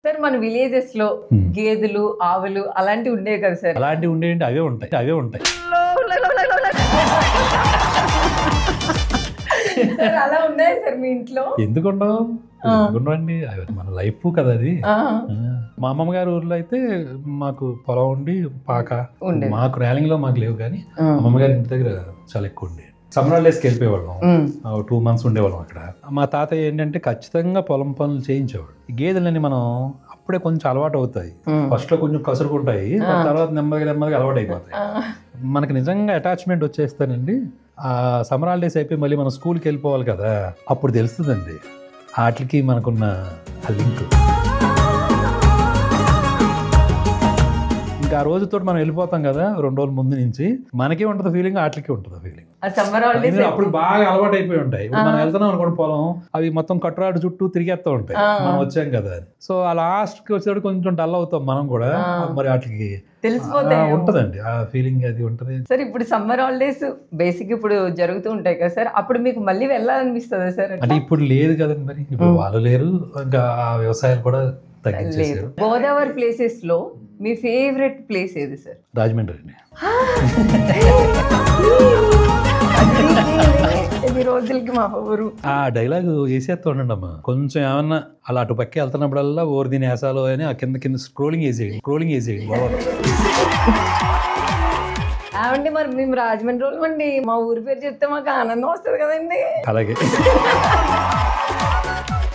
Sir మన villages లో గేదెలు ఆవులు అలాంటివి ఉండేవి కదా సార్. అలాంటివి ఉండేవి అవే ఉంటాయి. సార్ అలా ఉన్నాయి సార్ మీ ఇంట్లో? ఎందుకుండవండి, మన లైఫ్ కదా అది. మా అమ్మమ్మ గారి ఊర్లో అయితే మాకు పొలం ఉండి పాక మాకు ర్యాలింగ్ లో మాకు లేవు, కానీ అమ్మమ్మ గారి ఇంటి దగ్గర చాలా ఎక్కువ ఉండే. సమ్మర్ హాలిడేస్కి వెళ్ళిపోయేవాళ్ళం, 2 months ఉండేవాళ్ళం అక్కడ. మా తాతయ్య ఏంటంటే ఖచ్చితంగా పొలం పనులు చేయించేవాడు. గేదెలని మనం అప్పుడే కొంచెం అలవాటు అవుతాయి, ఫస్ట్ లో కొంచెం కసురుకుంటాయి, తర్వాత నెమ్మదిగా అలవాటు అయిపోతాయి. మనకి నిజంగా అటాచ్మెంట్ వచ్చేస్తానండి. ఆ సమ్మర్ హాలిడేస్ అయిపోయి మళ్ళీ మనం స్కూల్కి వెళ్ళిపోవాలి కదా, అప్పుడు తెలుస్తుందండి వాటికి మనకున్న ఆ లింక్. ఇంకా ఆ రోజుతో మనం వెళ్ళిపోతాం కదా, 2 రోజుల ముందు నుంచి మనకే ఉంటుంది ఫీలింగ్, వాటికి ఉంటుంది ఫీలింగ్. అప్పుడు బాగా అలవాటు అయిపోయి ఉంటాయి. మనం వెళ్తున్నాం అనుకోండి పొలం, అవి మొత్తం కట్టురాడు చుట్టూ తిరిగేస్తూ ఉంటాయి, మనం వచ్చాం కదా అని. సో ఆ లాస్ట్కి వచ్చేటప్పుడు కొంచెం డల్ అవుతాం మనం కూడా, మరి వాటికి తెలిసిపోతాయి, ఉంటదండి ఆ ఫీలింగ్, అది ఉంటది. సార్ ఇప్పుడు సమ్మర్ హాలిడేస్ బేసిక్ ఇప్పుడు జరుగుతూ ఉంటాయి కదా సార్, అప్పుడు మీకు మళ్ళీ వెళ్ళాలనిపిస్తుందా సార్? అంటే ఇప్పుడు లేదు కదండి, మరి ఇప్పుడు వాళ్ళు లేరు, ఇంకా ఆ వ్యవసాయాలు కూడా తగ్గించేసారు. గోదావరి ప్లేసెస్ లో మీ ఫేవరెట్ ప్లేస్ ఏది సార్? రాజమండ్రి అండి. ఎన్ని రోజులకి మా ఊరు ఆ డైలాగ్ వేసేస్తూ ఉండండి అమ్మా. కొంచెం ఏమన్నా అలా అటు పక్క వెళ్తున్నప్పుడల్లా ఓరి దీని వేసాలో అని ఆ కింద స్క్రోలింగ్ వేసేయండి ఏమండి మరి మేము రాజమండ్రి అండి, మా ఊరి పేరు చెప్తే మాకు ఆనందం వస్తుంది కదండి. అలాగే